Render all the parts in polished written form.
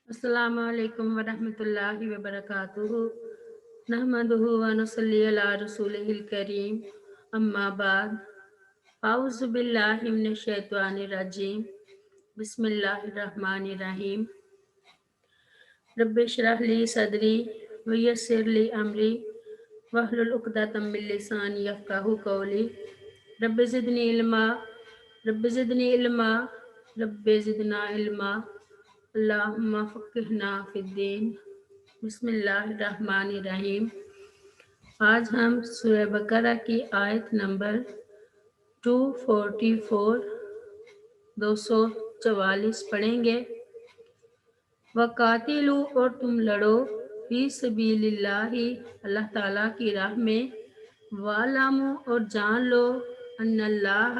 السلام علیکم ورحمۃ اللہ وبرکاتہ نحمدہ ونصلی علی رسولہ الکریم اما بعد اعوذ باللہ من الشیطان الرجیم بسم اللہ الرحمن الرحیم رب اشرح لی صدری ویسر لی امری واحلل عقدۃ من لسانی یفقہوا قولی رب زدنی علما رب زدنی علما رب زدنا علما اللہم فقہنا فی الدین۔ بسم اللہ الرحمن الرحیم۔ آج ہم سورہ بقرہ کی آیت نمبر 244 244 پڑھیں گے۔ وَقَاتِلُوا اور تم لڑو فی سبیل اللہ اللہ تعالیٰ کی راہ میں، وَاعْلَمُوا اور جان لو ان اللہ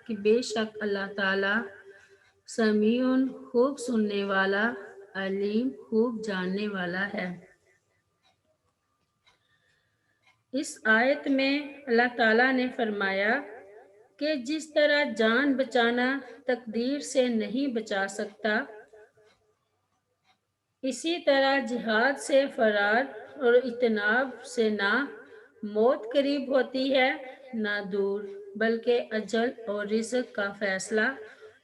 کہ بے شک اللہ تعالیٰ سمیع خوب سننے والا، علیم خوب جاننے والا ہے۔ اس آیت میں اللہ تعالیٰ نے فرمایا کہ جس طرح جان بچانا تقدیر سے نہیں بچا سکتا، اسی طرح جہاد سے فرار اور اجتناب سے نہ موت قریب ہوتی ہے نہ دور، بلکہ اجل اور رزق کا فیصلہ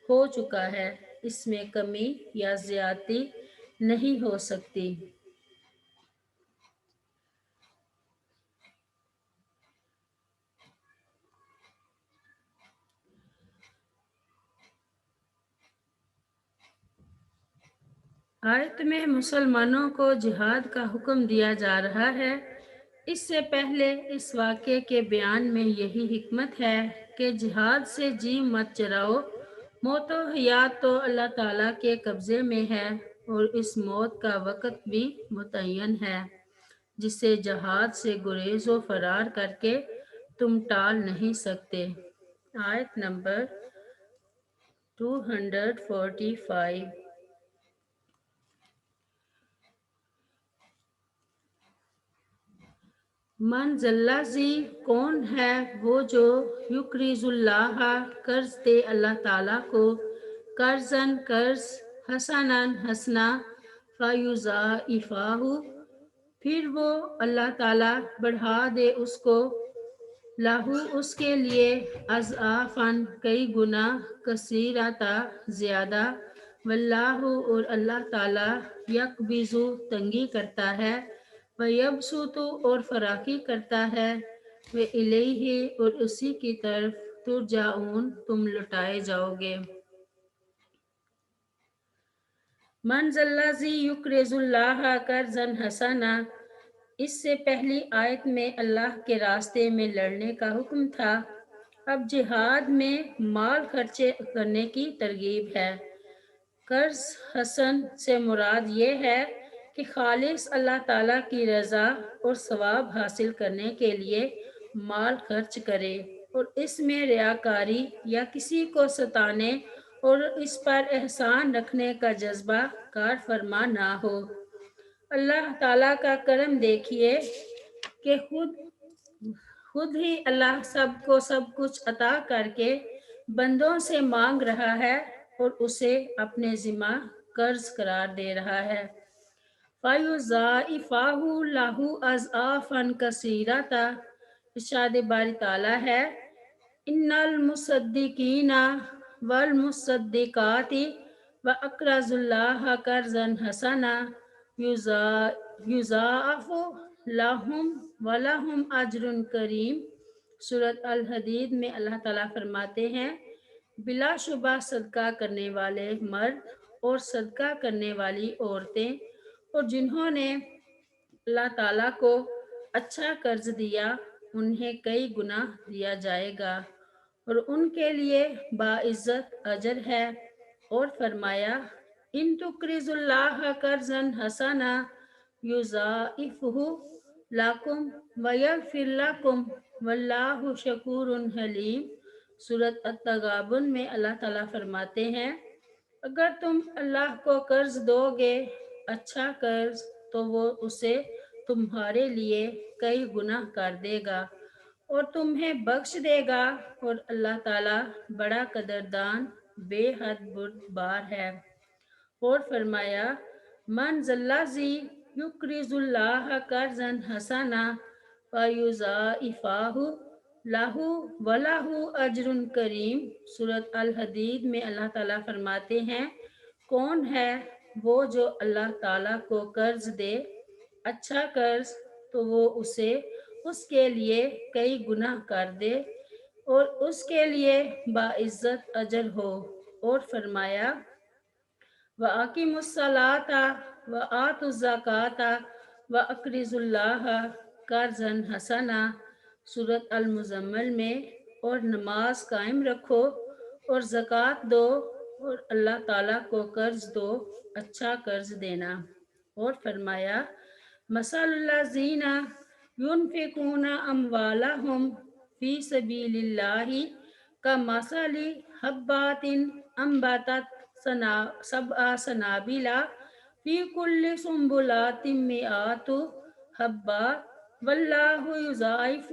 ہو چکا ہے، اس میں کمی یا زیادتی نہیں ہو سکتی۔ آیت میں مسلمانوں کو جہاد کا حکم دیا جا رہا ہے۔ اس سے پہلے اس واقعے کے بیان میں یہی حکمت ہے کہ جہاد سے جی مت چراؤ، موت و حیات تو اللہ تعالیٰ کے قبضے میں ہے، اور اس موت کا وقت بھی متعین ہے جسے جہاد سے گریز و فرار کر کے تم ٹال نہیں سکتے۔ آیت نمبر 245۔ من ذی کون ہے وہ جو یقرض اللہ قرض دے اللہ تعالیٰ کو، قرضاً قرض، حسناً حسنا، فیضاعفہ پھر وہ اللہ تعالیٰ بڑھا دے اس کو، لہو اس کے لیے، اضعافاً کئی گنا، کثیرتا زیادہ، واللہ اور اللہ تعالیٰ یقبض تنگی کرتا ہے، وَيَبْسُطُ اور فراخی کرتا ہے، وَإِلَيْهِ اور اسی کی طرف، ترجعون تم لوٹائے جاؤ گے۔ من ذا الذی یقرض اللہ قرضا حسنا، اس سے پہلی آیت میں اللہ کے راستے میں لڑنے کا حکم تھا، اب جہاد میں مال خرچے کرنے کی ترغیب ہے۔ قرض حسن سے مراد یہ ہے کہ خالص اللہ تعالیٰ کی رضا اور ثواب حاصل کرنے کے لیے مال خرچ کرے، اور اس میں ریاکاری یا کسی کو ستانے اور اس پر احسان رکھنے کا جذبہ کار فرما نہ ہو۔ اللہ تعالیٰ کا کرم دیکھیے کہ خود ہی اللہ سب کو سب کچھ عطا کر کے بندوں سے مانگ رہا ہے اور اسے اپنے ذمہ قرض قرار دے رہا ہے۔ فَيُضَاعِفَہُ لَہُ أَضْعَافًا کثیرۃ، ارشاد باری تعالیٰ ہے، ان المصدقین والمصدقات وَأَقْرَضُوا اللَّهَ قَرْضًا حَسَنًا یضاعف لہم وَلَہُمْ أَجْرٌ کریم۔ سورۃ الحدید میں اللہ تعالیٰ فرماتے ہیں، بلا شبہ صدقہ کرنے والے مرد اور صدقہ کرنے والی عورتیں، اور جنہوں نے اللہ تعالیٰ کو اچھا قرض دیا، انہیں کئی گنا دیا جائے گا اور ان کے لیے باعزت اجر ہے۔ اور فرمایا، ان تقرضوا اللہ قرضا حسنا یضاعفہ لکم ویغفر لکم واللہ شکور حلیم۔ سورۃ التغابن میں اللہ تعالیٰ فرماتے ہیں، اگر تم اللہ کو قرض دو گے اچھا قرض تو وہ اسے تمہارے لیے کئی گنا کر دے گا اور تمہیں بخش دے گا، اور اللہ تعالیٰ بڑا قدردان بے حد بردبار ہے۔ اور فرمایا، من ذلذی یقرض اللہ قرضا حسنا فیضاعفہ لہ ولہ اجر کریم۔ سورۃ الحدید میں اللہ تعالیٰ فرماتے ہیں، کون ہے وہ جو اللہ تعالیٰ کو قرض دے، اچھا قرض، تو وہ اسے اس کے لیے کئی گنا کر دے اور اس کے لیے باعزت اجر ہو۔ اور فرمایا وَأَقِیمُوا الصَّلَاةَ وَآتُوا الزَّکَاةَ وَأَقْرِضُوا اللَّهَ قَرْضًا حَسَنًا۔ سورۃ المزمل میں، اور نماز قائم رکھو اور زکوٰۃ دو اور اللہ تعالیٰ کو قرض دو، اچھا قرض دینا۔ اور فرمایا مَثَلُ الَّذِینَ يُنفِقُونَ أَمْوَالَهُمْ فِی سَبِیلِ اللَّهِ کَمَثَلِ حَبَّةٍ أَنبَتَتْ سبع سنابل فی کل سنبلۃ مئات حبہ واللہ یضاعف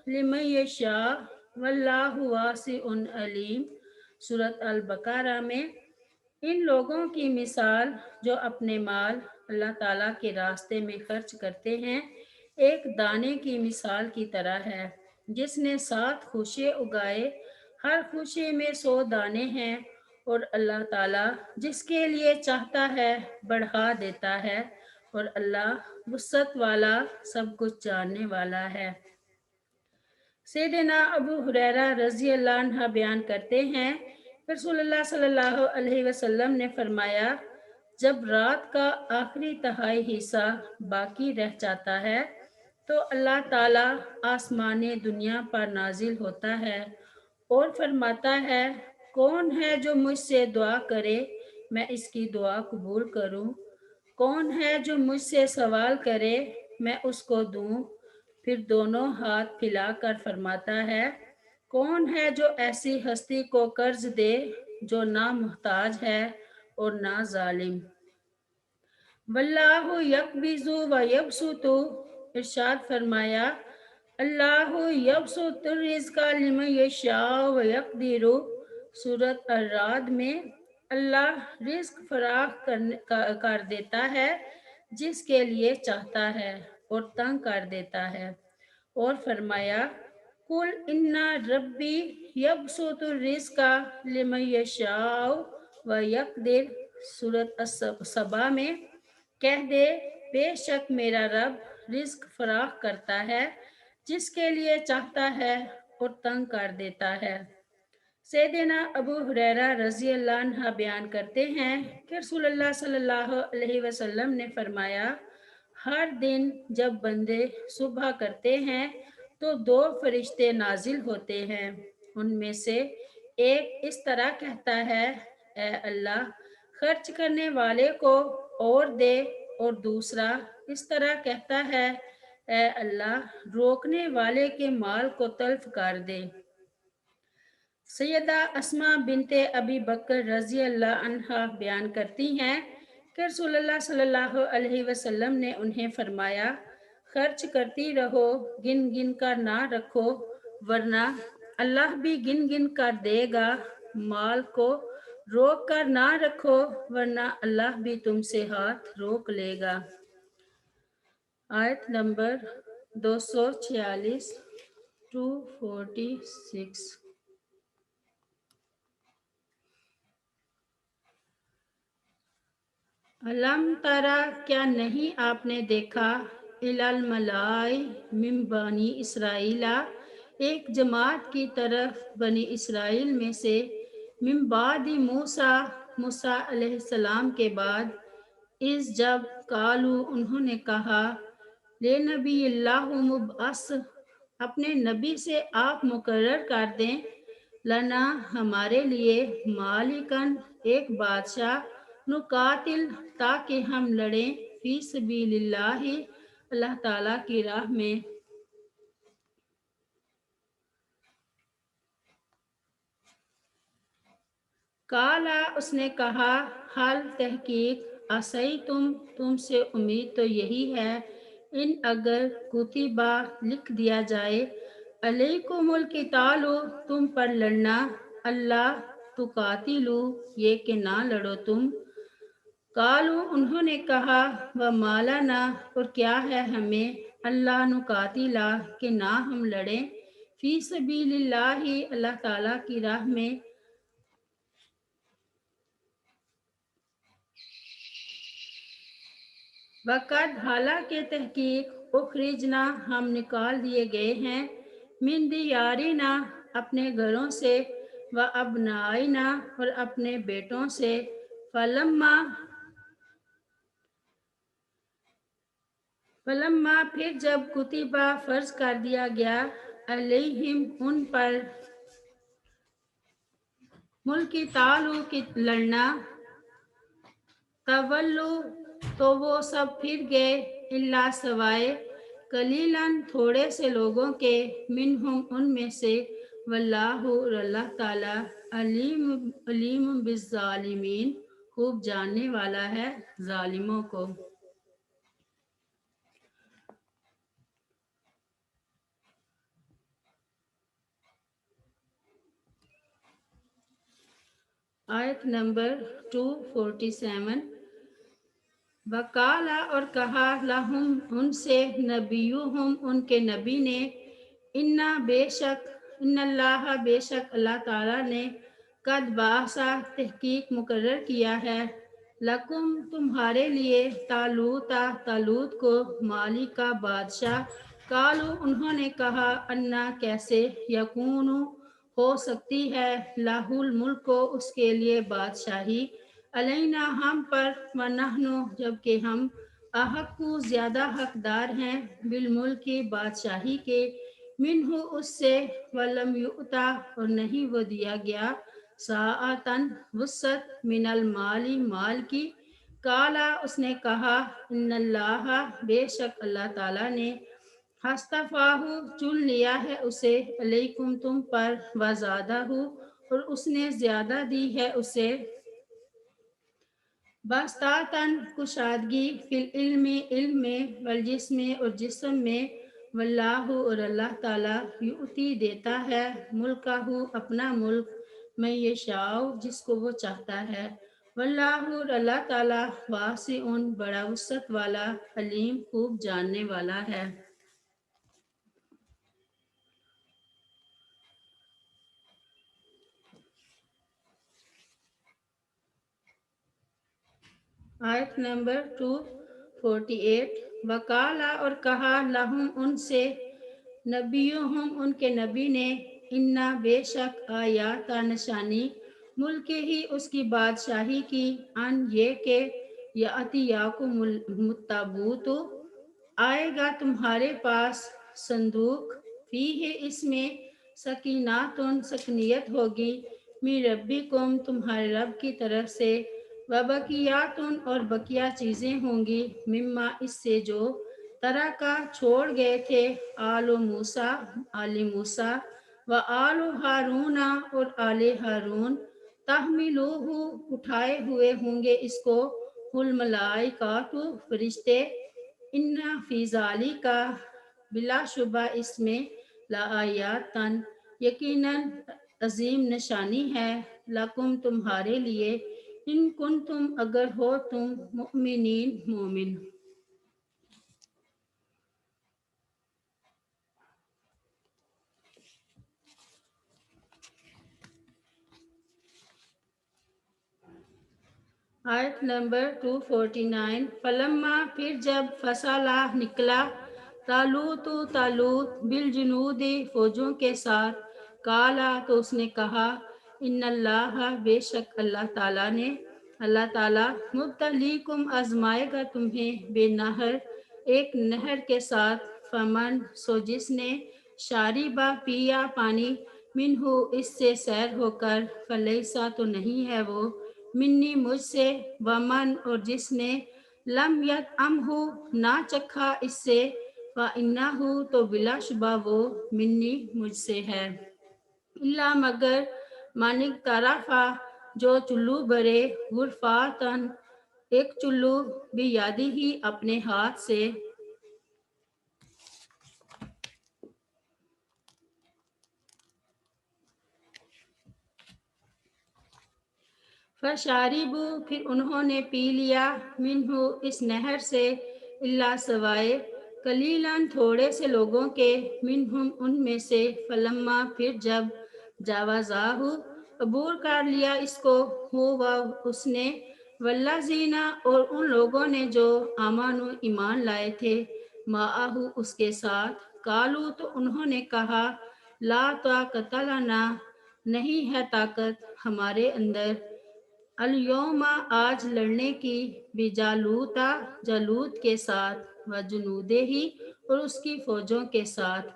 لمن یشاء واللہ واسع علیم۔ سورۃ البقرہ میں، ان لوگوں کی مثال جو اپنے مال اللہ تعالیٰ کے راستے میں خرچ کرتے ہیں ایک دانے کی مثال کی طرح ہے جس نے 7 خوشے اگائے، ہر خوشے میں 100 دانے ہیں، اور اللہ تعالیٰ جس کے لیے چاہتا ہے بڑھا دیتا ہے، اور اللہ وسعت والا سب کچھ جاننے والا ہے۔ سیدنا ابو ہریرہ رضی اللہ عنہ بیان کرتے ہیں، رسول اللہ صلی اللہ علیہ وسلم نے فرمایا، جب رات کا آخری تہائی حصہ باقی رہ جاتا ہے تو اللہ تعالیٰ آسمان دنیا پر نازل ہوتا ہے اور فرماتا ہے، کون ہے جو مجھ سے دعا کرے میں اس کی دعا قبول کروں، کون ہے جو مجھ سے سوال کرے میں اس کو دوں، پھر دونوں ہاتھ پھیلا کر فرماتا ہے، کون ہے جو ایسی ہستی کو قرض دے جو نہ محتاج ہے اور نہ ظالم۔ واللہ یقبض و یبسط، ارشاد فرمایا، اللہ یبسط الرزق لمن یشاء و یقدر۔ سورۃ الرعد میں، اللہ رزق فراخ کر دیتا ہے جس کے لیے چاہتا ہے اور تنگ کر دیتا ہے۔ اور فرمایا قل ان ربی یبسط الرزق لمن یشاء و یقدر۔ سورۃ السبا میں، کہہ دے بے شک میرا رب رزق فراخ کرتا ہے جس کے لیے چاہتا ہے اور تنگ کر دیتا ہے۔ سیدنا ابو ہریرہ رضی اللہ عنہ بیان کرتے ہیں کہ رسول اللہ صلی اللہ علیہ وسلم نے فرمایا، ہر دن جب بندے صبح کرتے ہیں تو 2 فرشتے نازل ہوتے ہیں، ان میں سے ایک اس طرح کہتا ہے، اے اللہ خرچ کرنے والے کو اور دے، اور دوسرا اس طرح کہتا ہے، اے اللہ روکنے والے کے مال کو تلف کر دے۔ سیدہ اسماء بنت ابی بکر رضی اللہ عنہا بیان کرتی ہیں کہ رسول اللہ صلی اللہ علیہ وسلم نے انہیں فرمایا، خرچ کرتی رہو، گن گن کر نہ رکھو، ورنہ اللہ بھی گن گن کر دے گا، مال کو روک کر نہ رکھو ورنہ اللہ بھی تم سے ہاتھ روک لے گا۔ آیت نمبر 246 246۔ علم ترا، کیا نہیں آپ نے دیکھا، الی الملائی من بنی اسرائیل، ایک جماعت کی طرف بنی اسرائیل میں سے، من بعد موسیٰ، موسیٰ علیہ السلام کے بعد، اس جب قالو انہوں نے کہا، لنبی اللہ مبعث، اپنے نبی سے آپ مقرر کر دیں، لنا ہمارے لیے، مالکن ایک بادشاہ، نقاتل تاکہ ہم لڑیں، فی سبیل اللہ اللہ تعالیٰ کی راہ میں۔ کالا اس نے کہا، حال تحقیق، تم سے امید تو یہی ہے، ان اگر کتبہ لکھ دیا جائے، علیکم القتال تم پر لڑنا، اللہ تقاتلو یہ کہ نہ لڑو تم، قالو انہوں نے کہا و مالانا اور کیا ہے ہمیں اللہ نقاتلا کہ نہ ہم لڑیں فی سبیل اللہ اللہ تعالیٰ کی راہ میں وقت حالانکہ تحقیق اخرجنا ہم نکال دیے گئے ہیں من دیارنا اپنے گھروں سے و ابنائنا اور اپنے بیٹوں سے فلما پھر جب کتبہ فرض کر دیا گیا علیہم ان پر ملکی تالو کی لڑنا تولو تو وہ سب پھر گئے اللہ سوائے قلیلاً تھوڑے سے لوگوں کے منہم ان میں سے واللہ اور اللہ تعالی علیم بالظالمین خوب جاننے والا ہے ظالموں کو آیت نمبر 247 وقالا اور کہا لہم ان سے نبیہم ان کے نبی نے ان اللہ بے شک اللہ تعالیٰ نے قد بعثا تحقیق مقرر کیا ہے لکم تمہارے لیے طالوت کو مالی کا بادشاہ قالو انہوں نے کہا انا کیسے یکون ہو سکتی ہے لاہ الملک کو اس کے لیے بادشاہی علینا ہم پر ونحن جبکہ ہم احق زیادہ حقدار ہیں بالملک کی بادشاہی کے منہ اس سے ولم یؤتا اور نہیں وہ دیا گیا ساعتن وسط من المالی مال کی کالا اس نے کہا ان اللہ بے شک اللہ تعالیٰ نے ہستفاہ چن لیا ہے اسے علیکم تم پر وزادہ اور اس نے زیادہ دی ہے اسے بستاتن کشادگی فی علم میں والجسم اور جسم میں واللہ اور اللہ تعالیٰ یؤتی دیتا ہے ملکہ اپنا ملک میں یشاء جس کو وہ چاہتا ہے واللہ اور اللہ تعالیٰ واسع بڑا وسعت والا علیم خوب جاننے والا ہے آیت نمبر 248 وقالا اور کہا لہم ان سے نبیہم ان کے نبی نے انا بے شک آیات نشانی ملک ہی اس کی بادشاہی کی ان یہ کہ یاتیاکم التابوت آئے گا تمہارے پاس صندوق فیہ اس میں سکیناتن سکنیت ہوگی می ربکم تمہارے رب کی طرف سے وبقیاتن اور بقیہ چیزیں ہوں گی مما اس سے جو طرح کا چھوڑ گئے تھے آل موسیٰ و آل ہارون اور آل ہارون تحملوہ اٹھائے ہوئے ہوں گے اس کو الملائکات فرشتے ان فی ذالک بلا شبہ اس میں لآیاتن یقیناً عظیم نشانی ہے لکم تمہارے لیے ان کنتم اگر ہو تم مؤمنین مومن آیت نمبر 249 فلما پھر جب فصلہ نکلا طالوت بالجنود فوجوں کے ساتھ کالا تو اس نے کہا ان اللہ بے شک اللہ تعالیٰ مبتلیکم آزمائے گا تمہیں بے نہر ایک نہر کے ساتھ فمن سو جس نے شاربہ پیا پانی منہ اس سے سیر ہو کر فلیسا تو نہیں ہے وہ منی مجھ سے ومن اور جس نے لم یطعمہ نہ چکھا اس سے فإنہ تو بلا شبہ وہ منی مجھ سے ہے اللہ مگر من طرفا جو چلو برے غرفاتن ایک چلو بھی یادی ہی اپنے ہاتھ سے فشاربو پھر انہوں نے پی لیا منہو اس نہر سے اللہ سوائے قلیلاً تھوڑے سے لوگوں کے منہم ان میں سے فلما پھر جب جاوازاہو عبور کر لیا اس کو ہوا اس نے والذین اور ان لوگوں نے جو آمنو ایمان لائے تھے معاہو اس کے ساتھ قالو تو انہوں نے کہا لا طاقت لنا نہیں ہے طاقت ہمارے اندر الیوم آج لڑنے کی بجالوتا جالوت کے ساتھ و جنودے ہی اور اس کی فوجوں کے ساتھ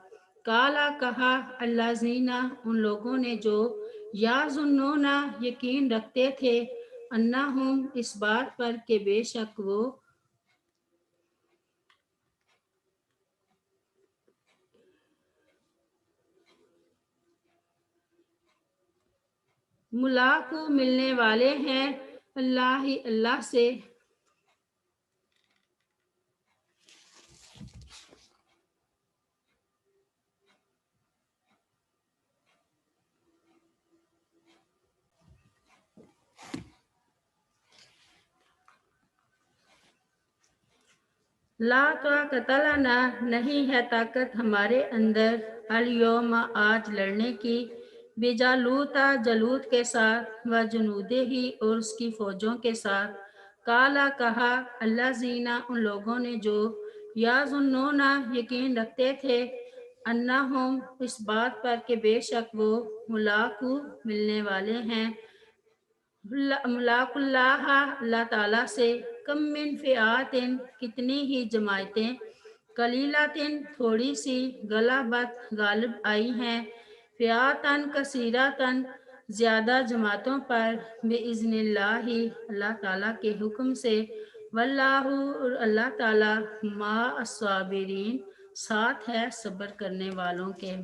کالا کہا الذین ان لوگوں نے جو یظنون یقین رکھتے تھے انہم اس بات پر کہ بے شک وہ ملاقو ملنے والے ہیں اللہ سے لا طاقت لنا نہیں ہے طاقت ہمارے اندر الیوم آج لڑنے کی بجالوتا جالوت کے ساتھ و جنودے ہی اور اس کی فوجوں کے ساتھ کالا کہا الذین ان لوگوں نے جو یظنون یقین رکھتے تھے انہم اس بات پر کہ بے شک وہ ملاقو ملنے والے ہیں ملاق اللہ تعالیٰ سے کم من فئاتن کتنی ہی جماعتیں قلیلاتن تھوڑی سی غلبت غالب آئی ہیں فئاتن کثیراتن زیادہ جماعتوں پر بإذن اللہ تعالیٰ کے حکم سے واللہ اور اللہ تعالیٰ مع الصابرین ساتھ ہے صبر کرنے والوں کے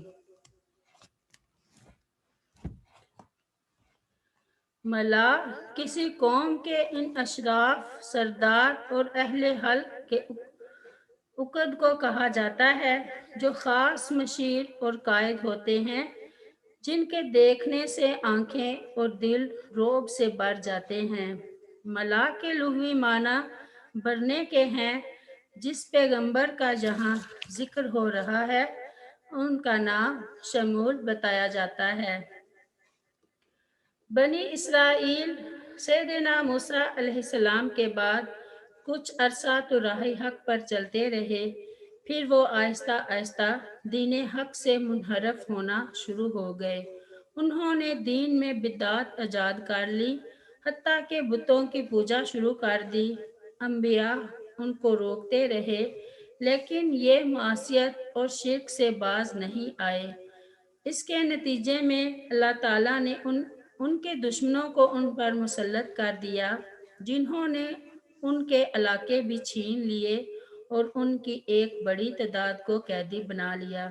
ملا کسی قوم کے ان اشراف سردار اور اہل حلق کے عقد کو کہا جاتا ہے جو خاص مشیر اور قائد ہوتے ہیں جن کے دیکھنے سے آنکھیں اور دل رعب سے بھر جاتے ہیں ملا کے لغوی معنی بھرنے کے ہیں جس پیغمبر کا یہاں ذکر ہو رہا ہے ان کا نام شمول بتایا جاتا ہے بنی اسرائیل سیدنا موسیٰ علیہ السلام کے بعد کچھ عرصہ تو راہ حق پر چلتے رہے پھر وہ آہستہ آہستہ دین حق سے منحرف ہونا شروع ہو گئے انہوں نے دین میں بدعات ایجاد کر لی حتیٰ کہ بتوں کی پوجا شروع کر دی انبیاء ان کو روکتے رہے لیکن یہ معصیت اور شرک سے باز نہیں آئے اس کے نتیجے میں اللہ تعالیٰ نے ان کے دشمنوں کو ان پر مسلط کر دیا جنہوں نے ان کے علاقے بھی چھین لیے اور ان کی ایک بڑی تعداد کو قیدی بنا لیا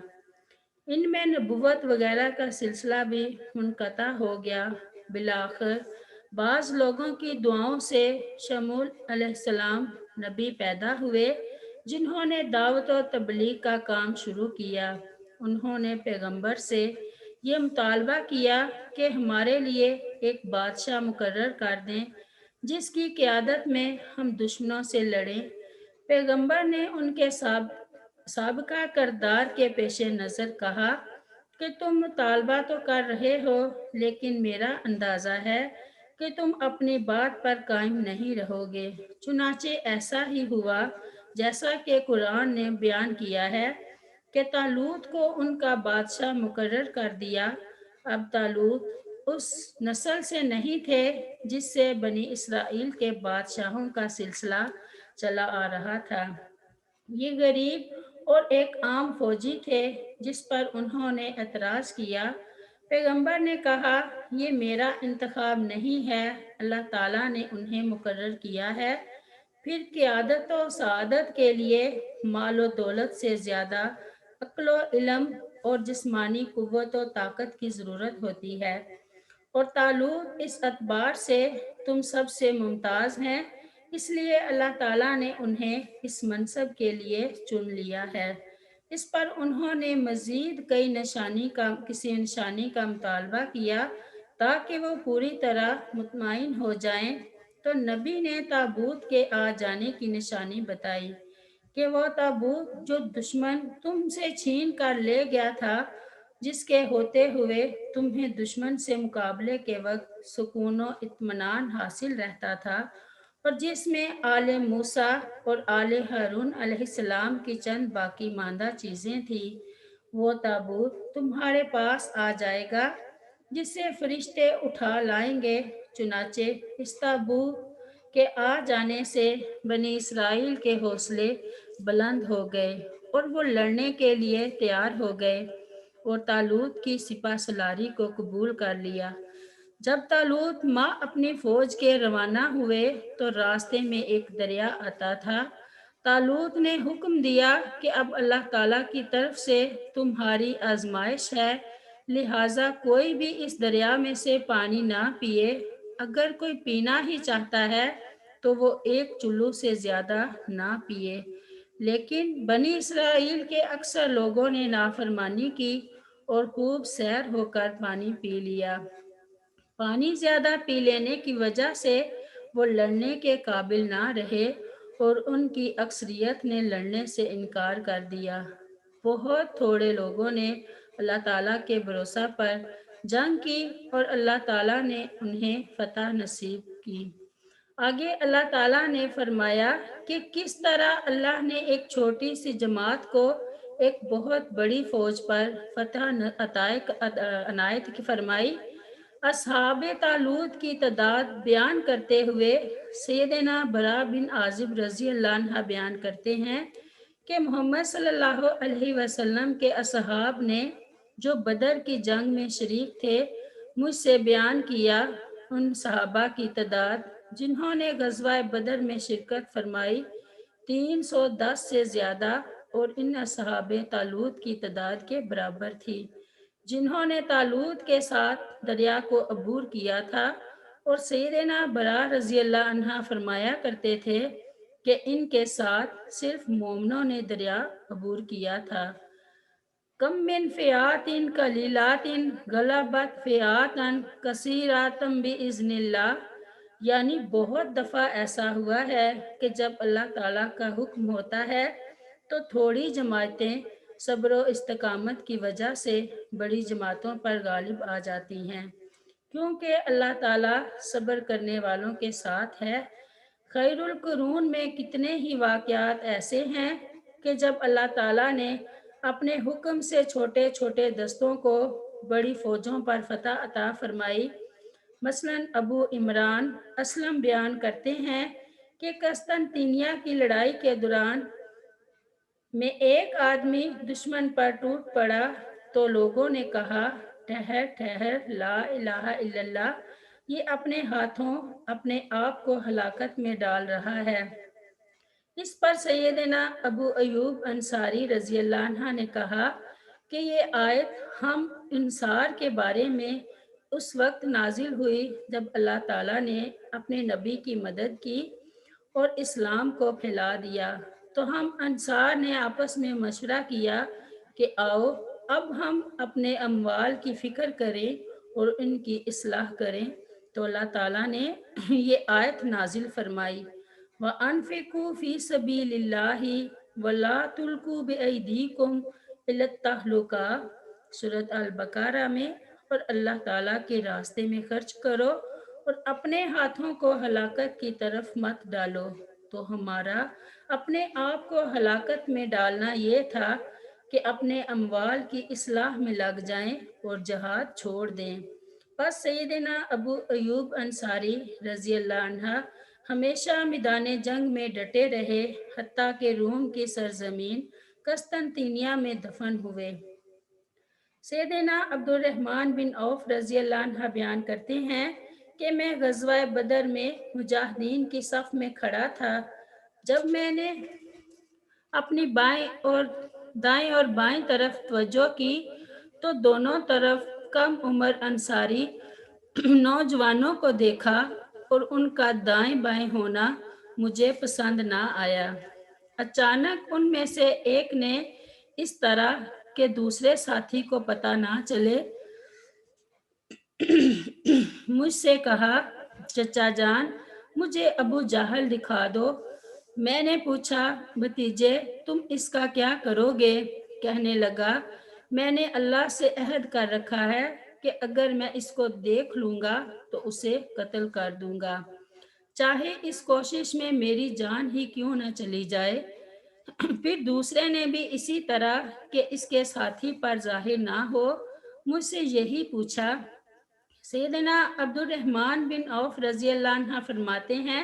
ان میں نبوت وغیرہ کا سلسلہ بھی منقطع ہو گیا بالآخر بعض لوگوں کی دعاؤں سے شمول علیہ السلام نبی پیدا ہوئے جنہوں نے دعوت و تبلیغ کا کام شروع کیا انہوں نے پیغمبر سے یہ مطالبہ کیا کہ ہمارے لیے ایک بادشاہ مقرر کر دیں جس کی قیادت میں ہم دشمنوں سے لڑیں پیغمبر نے ان کے سابقہ کردار کے پیش نظر کہا کہ تم مطالبہ تو کر رہے ہو لیکن میرا اندازہ ہے کہ تم اپنی بات پر قائم نہیں رہو گے چنانچہ ایسا ہی ہوا جیسا کہ قرآن نے بیان کیا ہے کہ طالوت کو ان کا بادشاہ مقرر کر دیا اب طالوت اس نسل سے نہیں تھے جس سے بنی اسرائیل کے بادشاہوں کا سلسلہ چلا آ رہا تھا یہ غریب اور ایک عام فوجی تھے جس پر انہوں نے اعتراض کیا پیغمبر نے کہا یہ میرا انتخاب نہیں ہے اللہ تعالیٰ نے انہیں مقرر کیا ہے پھر قیادت و سعادت کے لیے مال و دولت سے زیادہ عقل و علم اور جسمانی قوت و طاقت کی ضرورت ہوتی ہے اور طالوت اس اعتبار سے تم سب سے ممتاز ہیں اس لیے اللہ تعالیٰ نے انہیں اس منصب کے لیے چن لیا ہے اس پر انہوں نے مزید کسی نشانی کا مطالبہ کیا تاکہ وہ پوری طرح مطمئن ہو جائیں۔ تو نبی نے تابوت کے آ جانے کی نشانی بتائی کہ وہ تابوت جو دشمن تم سے چھین کر لے گیا تھا، جس کے ہوتے ہوئے تمہیں دشمن سے مقابلے کے وقت سکون و اطمینان حاصل رہتا تھا، اور جس میں آل موسیٰ اور آل ہارون علیہ السلام کی چند باقی ماندہ چیزیں تھیں، وہ تابوت تمہارے پاس آ جائے گا جسے فرشتے اٹھا لائیں گے۔ چنانچہ اس تابوت کے آ جانے سے بنی اسرائیل کے حوصلے بلند ہو گئے اور وہ لڑنے کے لیے تیار ہو گئے اور طالوت کی سپہ سالاری کو قبول کر لیا۔ جب طالوت ماں اپنی فوج کے روانہ ہوئے تو راستے میں ایک دریا آتا تھا۔ طالوت نے حکم دیا کہ اب اللہ تعالیٰ کی طرف سے تمہاری آزمائش ہے، لہٰذا کوئی بھی اس دریا میں سے پانی نہ پیے۔ اگر کوئی پینا ہی چاہتا ہے تو وہ ایک چلو سے زیادہ نہ پیے۔ لیکن بنی اسرائیل کے اکثر لوگوں نے نافرمانی کی اور خوب سیر ہو کر پانی پی لیا۔ پانی زیادہ پی لینے کی وجہ سے وہ لڑنے کے قابل نہ رہے اور ان کی اکثریت نے لڑنے سے انکار کر دیا۔ بہت تھوڑے لوگوں نے اللہ تعالیٰ کے بھروسہ پر جنگ کی اور اللہ تعالیٰ نے انہیں فتح نصیب کی۔ آگے اللہ تعالیٰ نے فرمایا کہ کس طرح اللہ نے ایک چھوٹی سی جماعت کو ایک بہت بڑی فوج پر فتح عنایت فرمائی۔ اصحاب طالوت کی تعداد بیان کرتے ہوئے سیدنا برا بن عازب رضی اللہ عنہ بیان کرتے ہیں کہ محمد صلی اللہ علیہ وسلم کے اصحاب نے جو بدر کی جنگ میں شریک تھے مجھ سے بیان کیا، ان صحابہ کی تعداد جنہوں نے غزوہ بدر میں شرکت فرمائی 310 سے زیادہ اور ان اصحاب طالوت کی تعداد کے برابر تھی جنہوں نے طالوت کے ساتھ دریا کو عبور کیا تھا۔ اور سیدنا برا رضی اللہ عنہ فرمایا کرتے تھے کہ ان کے ساتھ صرف مومنوں نے دریا عبور کیا تھا۔ کم من فئات قلیلات غلبت فئات کثیرات باذن اللہ، یعنی بہت دفعہ ایسا ہوا ہے کہ جب اللہ تعالیٰ کا حکم ہوتا ہے تو تھوڑی جماعتیں صبر و استقامت کی وجہ سے بڑی جماعتوں پر غالب آ جاتی ہیں، کیونکہ اللہ تعالیٰ صبر کرنے والوں کے ساتھ ہے۔ خیر القرون میں کتنے ہی واقعات ایسے ہیں کہ جب اللہ تعالیٰ نے اپنے حکم سے چھوٹے چھوٹے دستوں کو بڑی فوجوں پر فتح عطا فرمائی۔ مثلاً ابو عمران اسلم بیان کرتے ہیں کہ قسطنطنیہ کی لڑائی کے دوران میں ایک آدمی دشمن پر ٹوٹ پڑا تو لوگوں نے کہا، ٹھہر ٹھہر، لا الہ الا اللہ، یہ اپنے ہاتھوں اپنے آپ کو ہلاکت میں ڈال رہا ہے۔ اس پر سیدنا ابو ایوب انصاری رضی اللہ عنہ نے کہا کہ یہ آیت ہم انصار کے بارے میں اس وقت نازل ہوئی جب اللہ تعالیٰ نے اپنے نبی کی مدد کی اور اسلام کو پھیلا دیا، تو ہم انصار نے آپس میں مشورہ کیا کہ آؤ اب ہم اپنے اموال کی فکر کریں اور ان کی اصلاح کریں۔ تو اللہ تعالیٰ نے یہ آیت نازل فرمائی، وَأَنفِقُوا فِي سَبِيلِ اللَّهِ وَلَا تُلْقُوا بِأَيْدِيكُمْ إِلَى التَّهْلُكَةِ، سورۃ البقرہ میں، اور اللہ تعالیٰ کے راستے میں خرچ کرو اور اپنے ہاتھوں کو ہلاکت کی طرف مت ڈالو۔ تو ہمارا اپنے آپ کو ہلاکت میں ڈالنا یہ تھا کہ اپنے اموال کی اصلاح میں لگ جائیں اور جہاد چھوڑ دیں۔ پس سیدنا ابو ایوب انصاری رضی اللہ عنہ ہمیشہ میدان جنگ میں ڈٹے رہے حتیٰ کہ روم کی سرزمین قسطنطنیہ میں دفن ہوئے۔ سیدنا عبد الرحمن بن عوف رضی اللہ عنہ بیان کرتے ہیں کہ میں غزوہ بدر میں مجاہدین کی صف میں کھڑا تھا۔ جب میں نے اپنی دائیں اور بائیں طرف توجہ کی تو دونوں طرف کم عمر انصاری نوجوانوں کو دیکھا اور ان کا دائیں بائیں ہونا مجھے پسند نہ آیا۔ اچانک ان میں سے ایک نے اس طرح کہ دوسرے ساتھی کو پتہ نہ چلے مجھ سے کہا چچا جان مجھے ابو جہل دکھا دو۔ میں نے پوچھا بھتیجے تم اس کا کیا کرو گے؟ کہنے لگا میں نے اللہ سے عہد کر رکھا ہے کہ اگر میں اس کو دیکھ لوں گا تو اسے قتل کر دوں گا، چاہے اس کوشش میں میری جان ہی کیوں نہ چلی جائے۔ پھر دوسرے نے بھی اسی طرح کہ اس کے ساتھی پر ظاہر نہ ہو مجھ سے یہی پوچھا۔ سیدنا عبد الرحمن بن عوف رضی اللہ عنہ فرماتے ہیں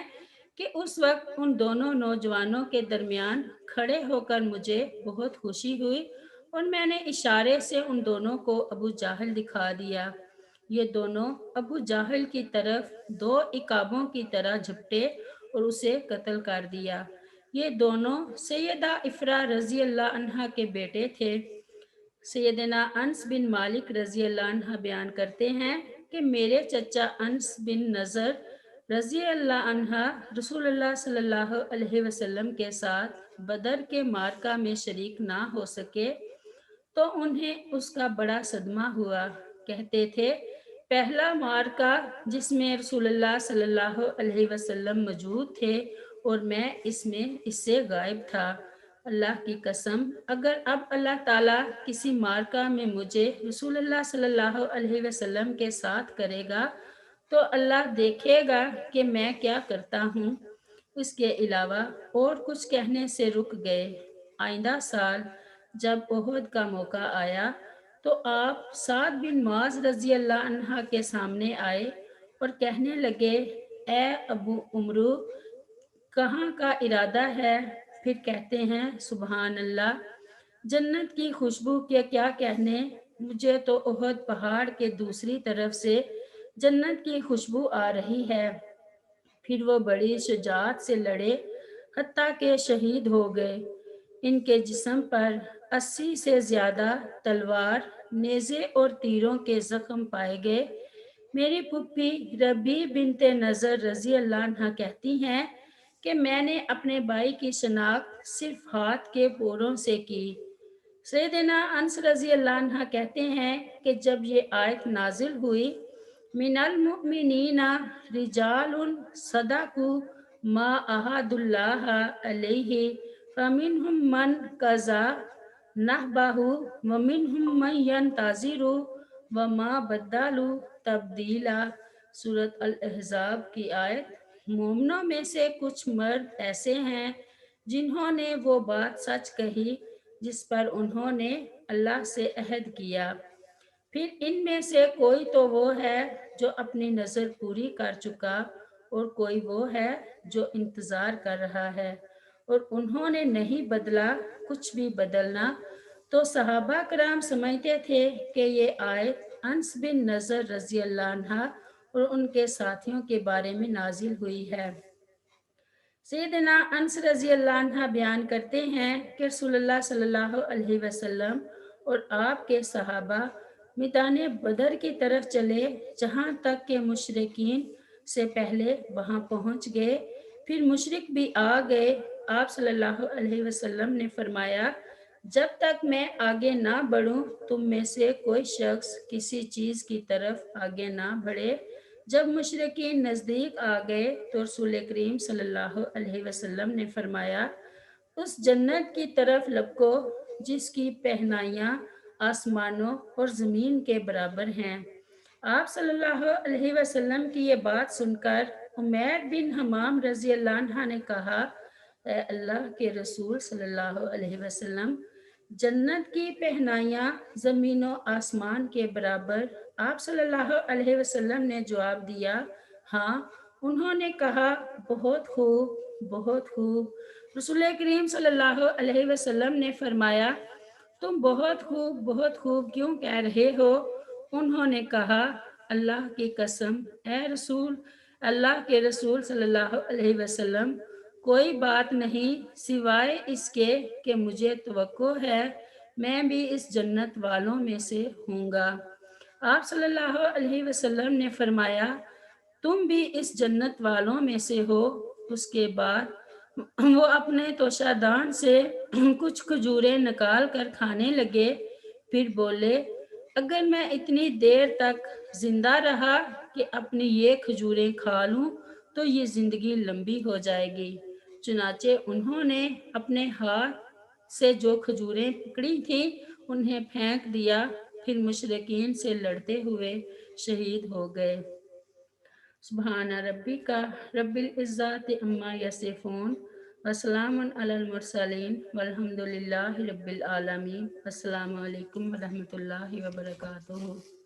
کہ اس وقت ان دونوں نوجوانوں کے درمیان کھڑے ہو کر مجھے بہت خوشی ہوئی اور میں نے اشارے سے ان دونوں کو ابو جہل دکھا دیا۔ یہ دونوں ابو جہل کی طرف دو عقابوں کی طرح جھپٹے اور اسے قتل کر دیا۔ یہ دونوں سیدہ افرا رضی اللہ عنہ کے بیٹے تھے۔ سیدنا انس بن مالک رضی اللہ عنہ بیان کرتے ہیں کہ میرے چچا انس بن نضر رضی اللہ عنہ رسول اللہ صلی اللہ علیہ وسلم کے ساتھ بدر کے معرکہ میں شریک نہ ہو سکے تو انہیں اس کا بڑا صدمہ ہوا۔ کہتے تھے پہلا معرکہ جس میں رسول اللہ صلی اللہ علیہ وسلم موجود تھے اور میں اس سے غائب تھا۔ اللہ کی قسم اگر اب اللہ تعالیٰ کسی معرکہ میں مجھے رسول اللہ صلی اللہ علیہ وسلم کے ساتھ کرے گا تو اللہ دیکھے گا کہ میں کیا کرتا ہوں۔ اس کے علاوہ اور کچھ کہنے سے رک گئے۔ آئندہ سال جب احد کا موقع آیا تو آپ سعد بن معاذ رضی اللہ عنہ کے سامنے آئے اور کہنے لگے اے ابو عمرو کہاں کا ارادہ ہے؟ پھر کہتے ہیں سبحان اللہ، جنت کی خوشبو کے کیا کہنے، مجھے تو احد پہاڑ کے دوسری طرف سے جنت کی خوشبو آ رہی ہے۔ پھر وہ بڑی شجاعت سے لڑے حتیٰ کہ شہید ہو گئے۔ ان کے جسم پر 80 سے زیادہ تلوار، نیزے اور تیروں کے زخم پائے گئے۔ میری پھپھی ربی بنت نضر رضی اللہ عنہ کہتی ہیں کہ میں نے اپنے بھائی کی شناخت صرف ہاتھ کے پوروں سے کی۔ سیدنا انس رضی اللہ عنہ کہتے ہیں کہ جب یہ آیت نازل ہوئی من المؤمنین رجال صدقوا ما عاہدوا اللہ علیہ فمنہم من قضی نحبہ ومنہم من ینتظر وما بدلوا تبدیلا۔ سورۃ الاحزاب کی آیت مومنوں میں سے کچھ مرد ایسے ہیں جنہوں نے وہ بات سچ کہی جس پر انہوں نے اللہ سے عہد کیا، پھر ان میں سے کوئی تو وہ ہے جو اپنی نظر پوری کر چکا اور کوئی وہ ہے جو انتظار کر رہا ہے، اور انہوں نے نہیں بدلا کچھ بھی بدلنا۔ تو صحابہ کرام سمجھتے تھے کہ یہ آیت انس بن نضر رضی اللہ عنہ اور ان کے ساتھیوں کے بارے میں نازل ہوئی ہے۔ سیدنا انس رضی اللہ عنہ بیان کرتے ہیں کہ رسول اللہ صلی اللہ علیہ وسلم اور آپ کے صحابہ میدان بدر کی طرف چلے جہاں تک کہ مشرکین سے پہلے وہاں پہنچ گئے، پھر مشرک بھی آ گئے۔ آپ صلی اللہ علیہ وسلم نے فرمایا جب تک میں آگے نہ بڑھوں تم میں سے کوئی شخص کسی چیز کی طرف آگے نہ بڑھے۔ جب مشرکین نزدیک آ گئے تو رسول کریم صلی اللہ علیہ وسلم نے فرمایا اس جنت کی طرف لپکو جس کی پہنائیاں آسمانوں اور زمین کے برابر ہیں۔ آپ صلی اللہ علیہ وسلم کی یہ بات سن کر عمیر بن حمام رضی اللہ عنہ نے کہا اے اللہ کے رسول صلی اللہ علیہ وسلم، جنت کی پہنائیاں زمین و آسمان کے برابر؟ آپ صلی اللہ علیہ وسلم نے جواب دیا ہاں۔ انہوں نے کہا بہت خوب بہت خوب۔ رسول کریم صلی اللہ علیہ وسلم نے فرمایا تم بہت خوب کیوں کہہ رہے ہو؟ انہوں نے کہا اللہ کی قسم اے رسول اللہ کے رسول صلی اللہ علیہ وسلم، کوئی بات نہیں سوائے اس کے کہ مجھے توقع ہے میں بھی اس جنت والوں میں سے ہوں گا۔ آپ صلی اللہ علیہ وسلم نے فرمایا تم بھی اس جنت والوں میں سے ہو۔ اس کے بعد وہ اپنے توشادان سے کچھ کھجوریں نکال کر کھانے لگے، پھر بولے اگر میں اتنی دیر تک زندہ رہا کہ اپنی یہ کھجوریں کھا لوں تو یہ زندگی لمبی ہو جائے گی۔ چنانچہ انہوں نے اپنے ہاتھ سے جو کھجوریں پکڑی تھیں انہیں پھینک دیا، پھر مشرکین سے لڑتے ہوئے شہید ہو گئے۔ سبحان ربک رب العزت عما یصفون وسلام علی المرسلین والحمد للہ رب العالمین۔ السلام علیکم ورحمۃ اللہ وبرکاتہ۔